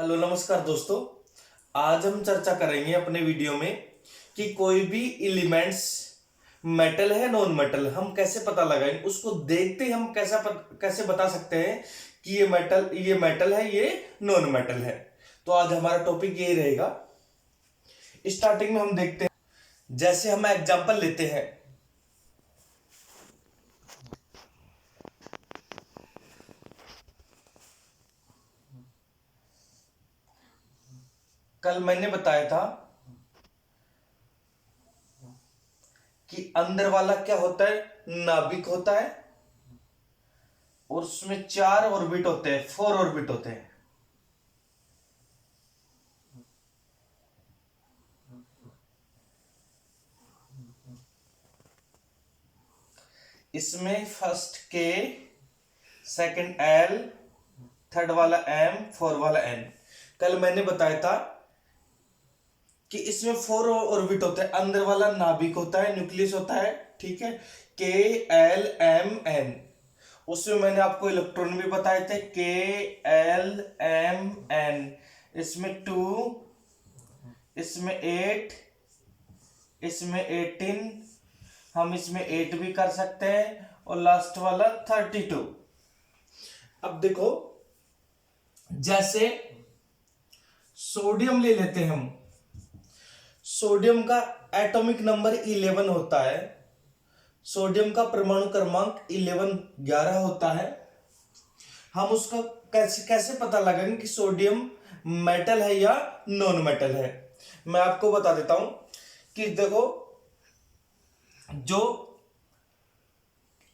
Hello नमस्कार दोस्तों। आज हम चर्चा करेंगे अपने वीडियो में कि कोई भी एलिमेंट्स मेटल है नॉन मेटल हम कैसे पता लगाएंगे। उसको देखते ही हम कैसे बता सकते हैं कि ये मेटल है, ये नॉन मेटल है। तो आज हमारा टॉपिक यही रहेगा। स्टार्टिंग में हम देखते हैं, जैसे हम एग्जांपल लेते हैं। कल मैंने बताया था कि अंदर वाला क्या होता है, नाभिक होता है और उसमें 4 ऑर्बिट होते हैं, 4 ऑर्बिट होते हैं। इसमें फर्स्ट के, सेकंड एल, थर्ड वाला एम, फोर वाला एन। कल मैंने बताया था कि इसमें 4 ऑर्बिट होते हैं। अंदर वाला नाभिक होता है, न्यूक्लियस होता है, ठीक है। के एल एम एन। उसमें मैंने आपको इलेक्ट्रॉन भी बताए थे, के एल एम एन। इसमें 2, इसमें 8, इसमें 18, हम इसमें 8 भी कर सकते हैं, और लास्ट वाला 32। अब देखो, जैसे सोडियम ले लेते हैं हम। सोडियम का एटॉमिक नंबर 11 होता है। सोडियम का परमाणु क्रमांक 11 होता है। हम उसका कैसे कैसे पता लगाएंगे कि सोडियम मेटल है या नॉन मेटल है। मैं आपको बता देता हूं कि देखो, जो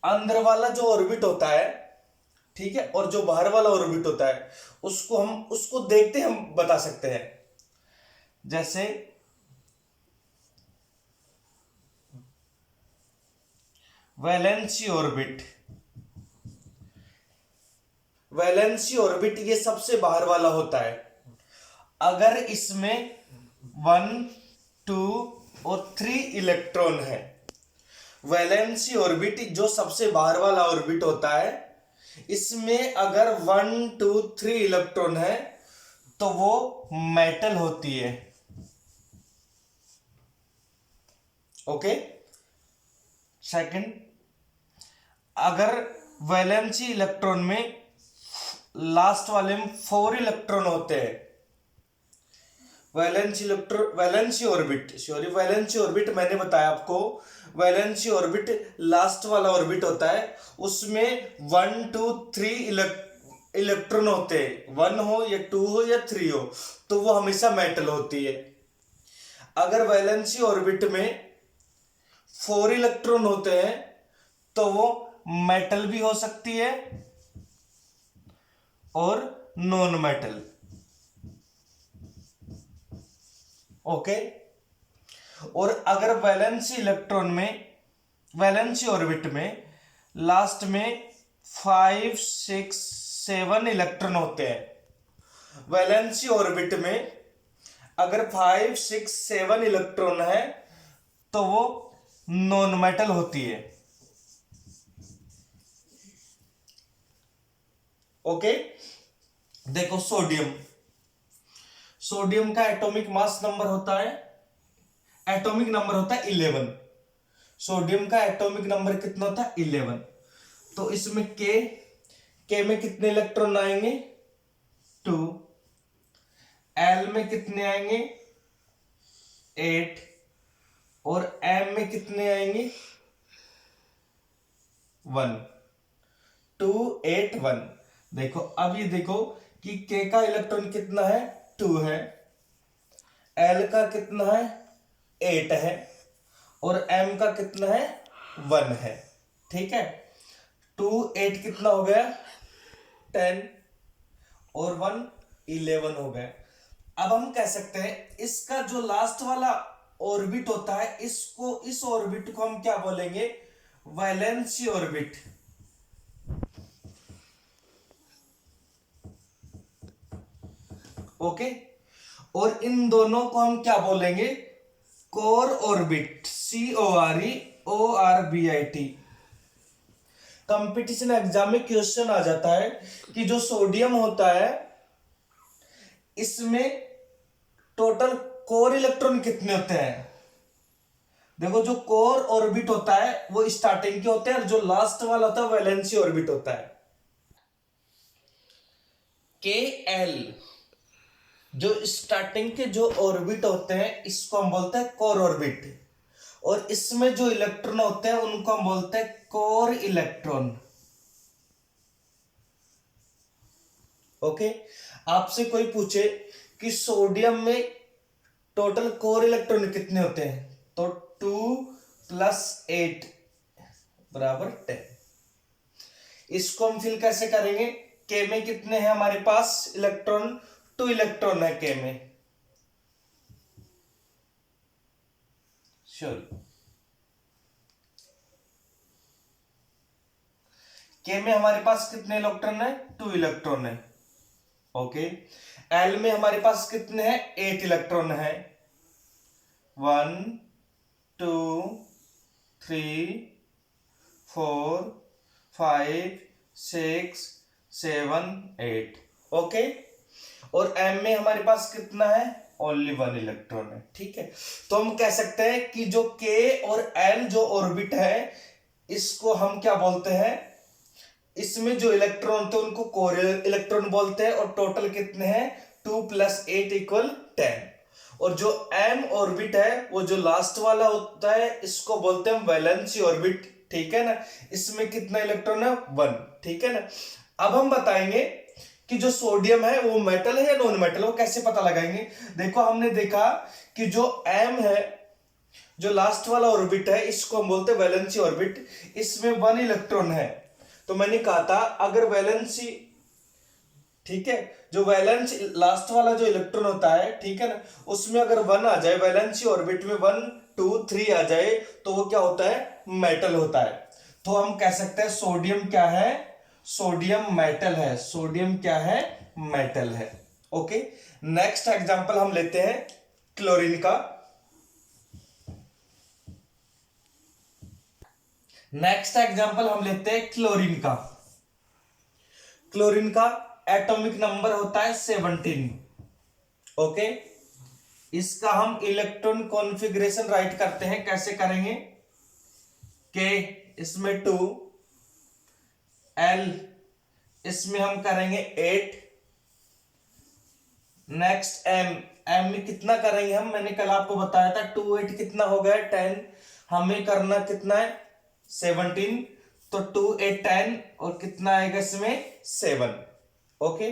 अंदर वाला जो ऑर्बिट होता है, ठीक है, और जो बाहर वाला ऑर्बिट होता है, उसको देखते हम बता सकते हैं। जैसे वैलेंसी ऑर्बिट, वैलेंसी ऑर्बिट ये सबसे बाहर वाला होता है। अगर इसमें 1, 2 और 3 इलेक्ट्रॉन है, वैलेंसी ऑर्बिट जो सबसे बाहर वाला ऑर्बिट होता है, इसमें अगर 1, 2, 3 इलेक्ट्रॉन है तो वो मेटल होती है। ओके। सेकंड, अगर वैलेंसी इलेक्ट्रॉन में लास्ट वाले में 4 इलेक्ट्रॉन होते हैं, वैलेंसी ऑर्बिट मैंने बताया आपको, वैलेंसी ऑर्बिट लास्ट वाला ऑर्बिट होता है। उसमें 1, 2, 3 इलेक्ट्रॉन होते हैं, 1 हो या 2 हो या 3 हो, तो वो हमेशा मेटल होती है। अगर वैलेंसी ऑर्बिट में 4 इलेक्ट्रॉन होते हैं तो वो मेटल भी हो सकती है और नॉन मेटल। ओके। और अगर वैलेंसी ऑर्बिट में लास्ट में 5, 6, 7 इलेक्ट्रॉन होते हैं, वैलेंसी ऑर्बिट में अगर 5, 6, 7 इलेक्ट्रॉन है तो वो नॉन मेटल होती है। ओके। देखो, सोडियम का एटॉमिक मास नंबर होता है, एटॉमिक नंबर होता है 11। सोडियम का एटॉमिक नंबर कितना होता है? 11। तो इसमें के में कितने इलेक्ट्रॉन आएंगे? 2। एल में कितने आएंगे? 8। और एम में कितने आएंगे? 1। 2, 8, 1। देखो, अब ये देखो कि के का इलेक्ट्रॉन कितना है? 2 है। एल का कितना है? 8 है। और एम का कितना है? 1 है। ठीक है। 2, 8 कितना हो गया? 10। और 1 11 हो गया। अब हम कह सकते हैं इसका जो लास्ट वाला ऑर्बिट होता है, इस ऑर्बिट को हम क्या बोलेंगे? Valency orbit. ओके। और इन दोनों को हम क्या बोलेंगे? Core orbit. COREORBIT। Competition exam में क्वेश्चन आ जाता है कि जो सोडियम होता है, इसमें टोटल कोर इलेक्ट्रॉन कितने होते हैं? देखो, जो कोर ऑर्बिट होता है वो स्टार्टिंग के होते हैं, और जो लास्ट वाला होता है वैलेंसी ऑर्बिट होता है। के एल, जो स्टार्टिंग के जो ऑर्बिट होते हैं इसको हम बोलते हैं कोर ऑर्बिट, और इसमें जो इलेक्ट्रॉन होते हैं उनको हम बोलते हैं कोर इलेक्ट्रॉन। ओके, आपसे कोई पूछे कि सोडियम में टोटल कोर इलेक्ट्रॉन कितने होते हैं, तो 2 + 8 = 10। इसको हम फिल कैसे करेंगे? के में कितने हैं हमारे पास इलेक्ट्रॉन? 2 इलेक्ट्रॉन है के में। श्योर, के में हमारे पास कितने इलेक्ट्रॉन है? 2 इलेक्ट्रॉन है। ओके, एल में हमारे पास कितने हैं? 8 इलेक्ट्रॉन है। 1 2 3 4 5 6 7 8। ओके, और एम में हमारे पास कितना है? ओनली 1 इलेक्ट्रॉन है। ठीक है, तो हम कह सकते हैं कि जो के और एल जो ऑर्बिट है इसको हम क्या बोलते हैं? इसमें जो इलेक्ट्रॉन होते हैं उनको कोर इलेक्ट्रॉन बोलते हैं, और टोटल कितने हैं? 2 + 8 = 10। और जो एम ऑर्बिट है वो जो लास्ट वाला होता है इसको बोलते हैं वैलेंसी ऑर्बिट। ठीक है ना, इसमें कितना इलेक्ट्रॉन है? 1। ठीक है ना, अब हम बताएंगे कि जो सोडियम है वो मेटल है या नॉन मेटल, वो कैसे पता लगाएंगे? देखो, हमने देखा कि जो एम है, जो लास्ट वाला ऑर्बिट है इसको हम बोलते हैं वैलेंसी ऑर्बिट, इसमें 1 इलेक्ट्रॉन है। तो मैंने कहा था अगर वैलेंसी, ठीक है, जो वैलेंस लास्ट वाला जो इलेक्ट्रॉन होता है, ठीक है ना, उसमें अगर 1 आ जाए, वैलेंसी ऑर्बिट में 1 2 3 आ जाए तो वो क्या होता है? मेटल होता है। तो हम कह सकते हैं सोडियम क्या है? सोडियम मेटल है। सोडियम क्या है? मेटल है। ओके, नेक्स्ट एग्जांपल हम लेते हैं क्लोरीन का। नेक्स्ट एग्जांपल हम लेते हैं क्लोरीन का। क्लोरीन का एटॉमिक नंबर होता है 17। ओके, इसका हम इलेक्ट्रॉन कॉन्फ़िगरेशन राइट करते हैं। कैसे करेंगे? के इसमें 2, एल इसमें हम करेंगे 8, नेक्स्ट एम, एम में कितना करेंगे हम? मैंने कल आपको बताया था 2 8 कितना हो गया? 10। हमें करना कितना है? 17। तो 2 8 10, और कितना आएगा इसमें? 7। ओके,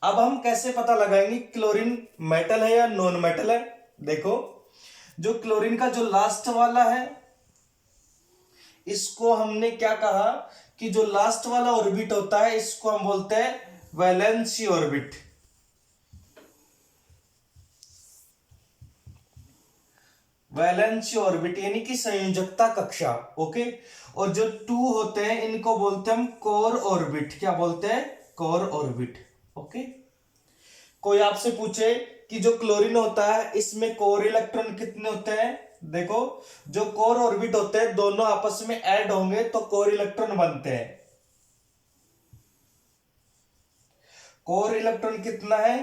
अब हम कैसे पता लगाएंगे क्लोरीन मेटल है या नॉन मेटल है? देखो, जो क्लोरीन का जो लास्ट वाला है इसको हमने क्या कहा कि जो लास्ट वाला ऑर्बिट होता है इसको हम बोलते हैं वैलेंसी ऑर्बिट। वैलेंसी ऑर्बिट यानी कि संयोजकता कक्षा। ओके, और जो 2 होते हैं इनको बोलते हैं हम कोर ऑर्बिट। क्या बोलते हैं? Core orbit. ओके, कोई आपसे पूछे कि जो क्लोरीन होता है इसमें कोर इलेक्ट्रॉन कितने होते हैं? देखो, जो कोर ऑर्बिट होते हैं दोनों आपस में ऐड होंगे तो कोर इलेक्ट्रॉन बनते हैं। कोर इलेक्ट्रॉन कितना है?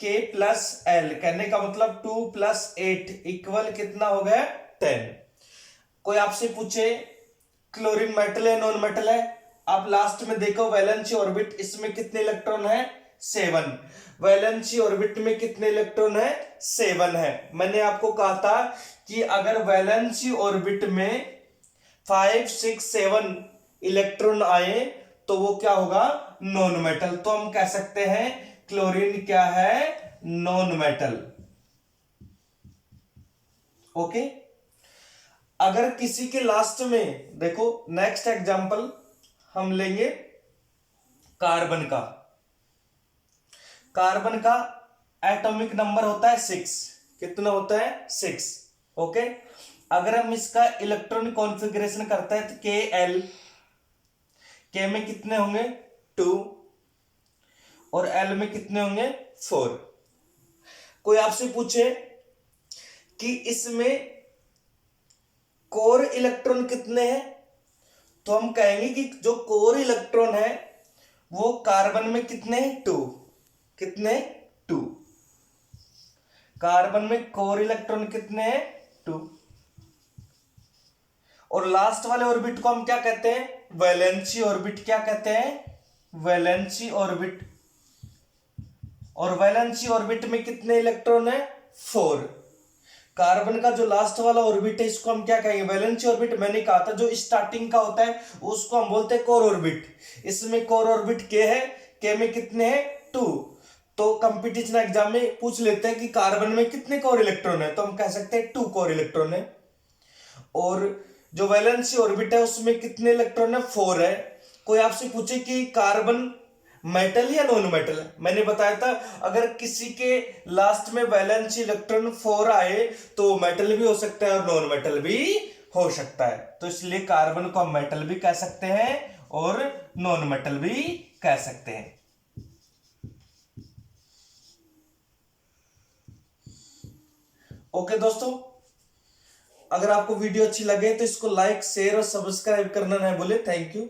K + L, कहने का मतलब 2 + 8 = कितना हो गया? 10। कोई आपसे पूछे क्लोरीन मेटल है नॉन मेटल है? आप लास्ट में देखो वैलेंसी ऑर्बिट, इसमें कितने इलेक्ट्रॉन है? 7। वैलेंसी ऑर्बिट में कितने इलेक्ट्रॉन है? 7 है। मैंने आपको कहा था कि अगर वैलेंसी ऑर्बिट में 5 6 7 इलेक्ट्रॉन आए तो वो क्या होगा? Non metal. तो हम कह सकते हैं क्लोरीन क्या है? Non metal. ओके, अगर किसी के लास्ट में देखो, नेक्स्ट एग्जांपल हम लेंगे कार्बन का। कार्बन का एटॉमिक नंबर होता है 6। कितना होता है? 6। ओके, अगर हम इसका इलेक्ट्रॉन कॉन्फ़िगरेशन करते हैं तो के एल, के में कितने होंगे? 2, और एल में कितने होंगे? 4। कोई आपसे पूछे कि इसमें कोर इलेक्ट्रॉन कितने हैं, तो हम कहेंगे कि जो कोर इलेक्ट्रॉन है वो कार्बन में कितने? 2। कितने? 2। कार्बन में कोर इलेक्ट्रॉन कितने हैं? 2। और लास्ट वाले ऑर्बिट को हम क्या कहते हैं? Valency orbit. क्या कहते हैं? Valency orbit. और वैलेंसी ऑर्बिट में कितने इलेक्ट्रॉन है? 4। कार्बन का जो लास्ट वाला ऑर्बिट है इसको हम क्या कहेंगे? Valency orbit. मैंने कहा था जो स्टार्टिंग का होता है उसको हम बोलते हैं कोर ऑर्बिट। इसमें कोर ऑर्बिट के है, के में कितने हैं? 2। तो कंपटीशन एग्जाम में पूछ लेते हैं कि कार्बन में कितने कोर इलेक्ट्रॉन है, तो हम कह सकते हैं 2 कोर इलेक्ट्रॉन है। और जो वैलेंसी ऑर्बिट है उसमें कितने इलेक्ट्रॉन है? 4 है। कोई आपसे पूछे कि कार्बन मेटल या नॉन मेटल है, मैंने बताया था अगर किसी के लास्ट में वैलेंसी इलेक्ट्रॉन 4 आए तो मेटल भी हो सकता है और नॉन मेटल भी हो सकता है। तो इसलिए कार्बन को हम मेटल भी कह सकते हैं और नॉन मेटल भी कह सकते हैं। ओके दोस्तों, अगर आपको वीडियो अच्छी लगे तो इसको लाइक, शेयर और सब्सक्राइब करना ना भूले। Thank you.